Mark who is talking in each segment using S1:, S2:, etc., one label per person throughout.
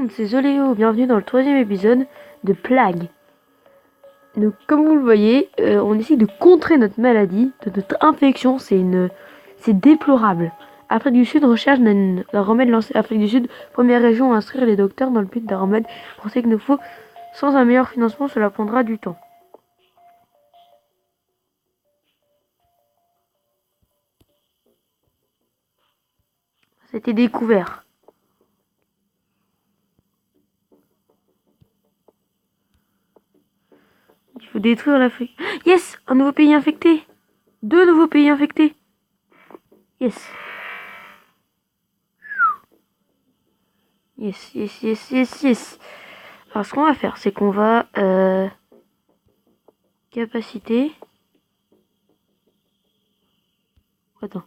S1: monde, c'est Zoléo, bienvenue dans le 3e épisode de Plague. Donc comme vous le voyez, on essaye de contrer notre maladie, notre infection, c'est déplorable. Afrique du Sud recherche d'un remède lancé. Afrique du Sud, première région à instruire les docteurs dans le but d'un remède pour ce qu'il nous faut. Sans un meilleur financement, cela prendra du temps. C'était découvert. Il faut détruire l'Afrique. Yes! Un nouveau pays infecté! 2 nouveaux pays infectés! Yes! Yes. Alors ce qu'on va faire, c'est qu'on va... capacité... Attends.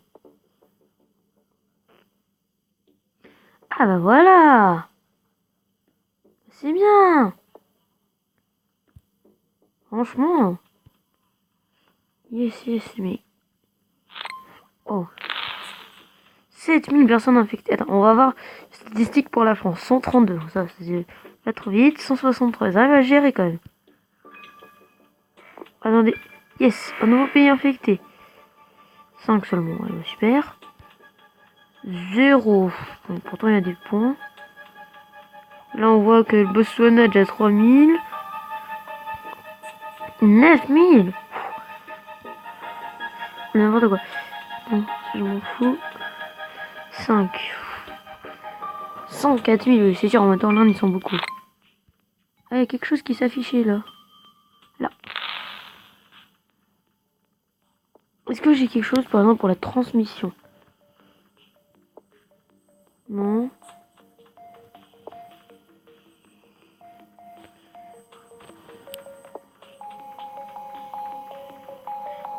S1: Ah bah voilà! C'est bien! Franchement... Yes, mais... Oh. 7000 personnes infectées. Attends, on va voir les statistiques pour la France. 132, ça c'est pas trop vite. 163, ça va gérer quand même. Attendez. Yes, un nouveau pays infecté. 5 seulement, ouais, super. 0. Donc, pourtant il y a des points. Là on voit que le Botswana a déjà 3000. 9000. N'importe quoi. Bon, je m'en fous. 5. 104 000, oui, c'est sûr, en même temps, l'Inde, ils sont beaucoup. Ah, il y a quelque chose qui s'affichait là. Là. Est-ce que j'ai quelque chose, par exemple, pour la transmission? Non.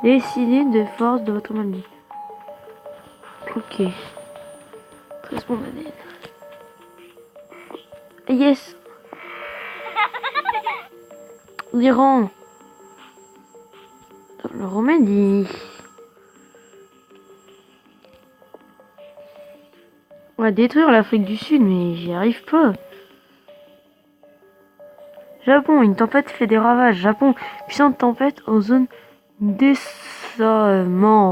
S1: Décidez de force de votre maladie. Ok. Très spontané. Yes. L'Iran. Le remède, il... On va détruire l'Afrique du Sud, mais j'y arrive pas. Japon, une tempête fait des ravages. Japon, puissante tempête en zone densément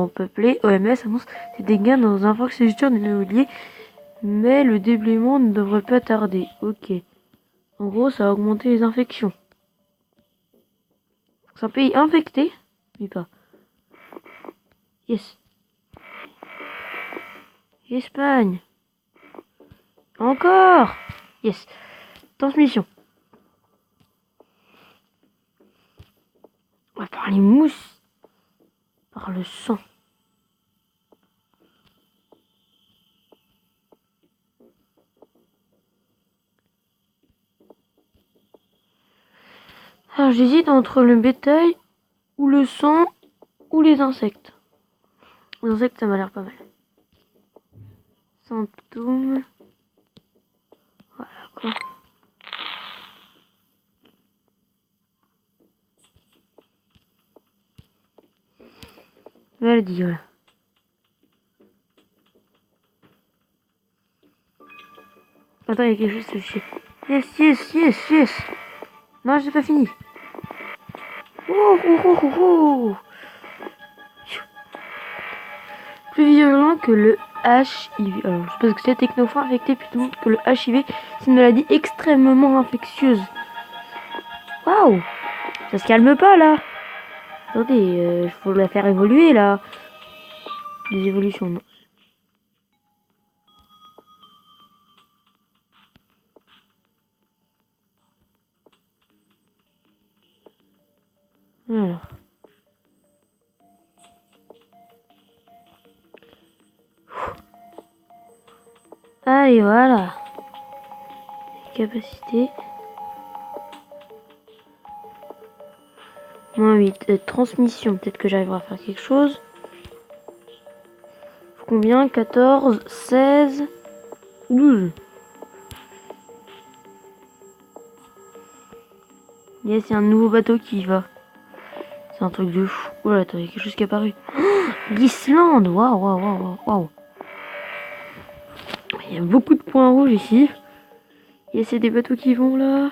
S1: peuplée. OMS annonce des dégâts dans infrastructures de l'immobilier, mais le déblaiement ne devrait pas tarder. Ok. En gros, ça va augmenter les infections. C'est un pays infecté, mais pas. Yes. Espagne. Encore. Yes. Transmission. On va par les mousses. Par le sang. Alors j'hésite entre le bétail, ou le sang, ou les insectes. Les insectes, ça m'a l'air pas mal. Symptômes. Voilà quoi. Maladie, voilà. Attends, il y a quelque chose aussi. Yes. Non, j'ai pas fini. Oh. Plus virulent que le HIV. Alors, je pense que c'est technophore infecté plutôt que le HIV. C'est une maladie extrêmement infectieuse. Waouh! Ça se calme pas là. Attendez, faut la faire évoluer là. Des évolutions, non. Alors. Allez, voilà. Capacité. Moins 8. Transmission. Peut-être que j'arriverai à faire quelque chose. Combien? 14, 16, 12. Yes, il y a un nouveau bateau qui y va. C'est un truc de fou. Oh là, attends, il y a quelque chose qui est apparu. L'Islande. Waouh. Il y a beaucoup de points rouges ici. Et c'est des bateaux qui vont là.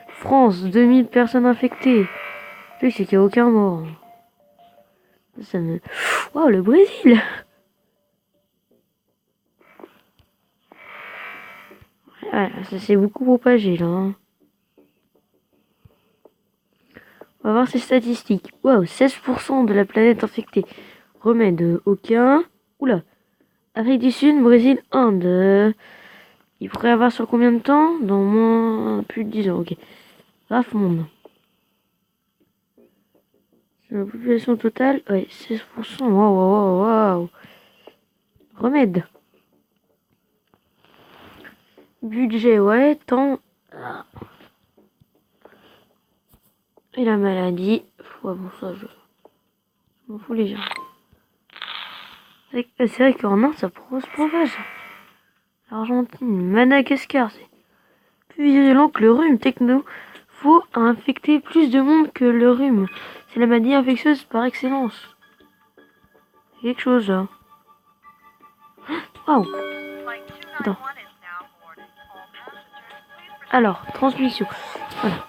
S1: France, 2000 personnes infectées. Le truc, c'est qu'il n'y a aucun mort. Ça me... Waouh, le Brésil! Ouais, ça s'est beaucoup propagé là. Hein. On va voir ces statistiques. Waouh, 16% de la planète infectée. Remède aucun. Oula. Afrique du Sud, Brésil, Inde. Il pourrait avoir sur combien de temps? Dans moins plus de 10 ans, ok. Raf monde. La population totale, ouais, 16%. Waouh, waouh, waouh. Remède. Budget, ouais, temps. Et la maladie. Ouais, bon, ça, je m'en fous les gens. C'est vrai qu'en Inde, ça se propage. L'Argentine, Madagascar, c'est plus virulent que le rhume. Technofo a infecté plus de monde que le rhume. C'est la maladie infectieuse par excellence. C'est quelque chose là. Waouh. Attends. Alors, transmission. Voilà.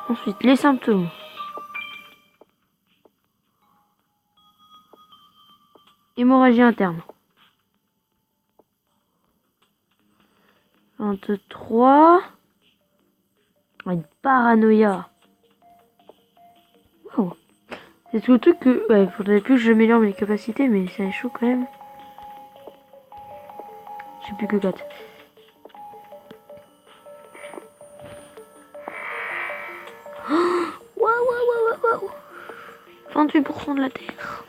S1: Ensuite, les symptômes. Hémorragie interne. 23. Une paranoïa. Wow. C'est tout le truc que... Ouais, faudrait plus que j'améliore mes capacités, mais c'est chaud quand même. J'ai plus que 4. Waouh. 28% de la Terre.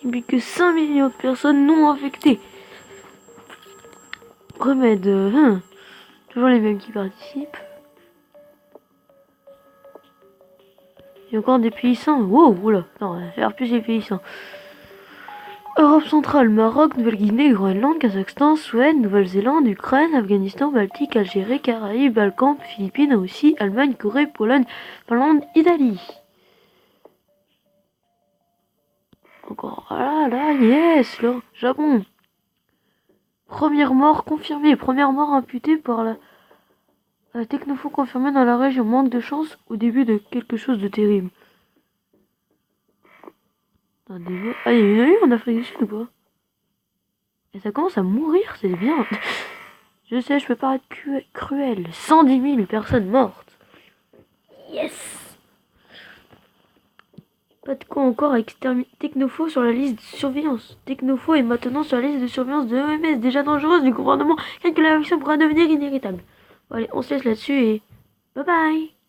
S1: Il n'y a que 5 millions de personnes non infectées. Remède. Toujours les mêmes qui participent. Il y a encore des pays sains. Wow, oula. Non, on va faire plus les pays sains. Europe centrale, Maroc, Nouvelle-Guinée, Groenland, Kazakhstan, Suède, Nouvelle-Zélande, Ukraine, Afghanistan, Baltique, Algérie, Caraïbes, Balkans, Philippines, Russie, Allemagne, Corée, Pologne, Finlande, Italie. Encore là, yes, le Japon. Première mort confirmée, première mort imputée par la technopho confirmée dans la région. Manque de chance au début de quelque chose de terrible. Ah, il y a une eu en Afrique du Sud ou pas? Et ça commence à mourir, c'est bien. Je sais, je peux paraître cruel. 110 000 personnes mortes. Yes. Pas de quoi encore exterminer. Technopho sur la liste de surveillance. Technopho est maintenant sur la liste de surveillance de l'OMS, déjà dangereuse du gouvernement, car que la vaccin pourra devenir inéritable. Bon, allez, on se laisse là-dessus et bye bye.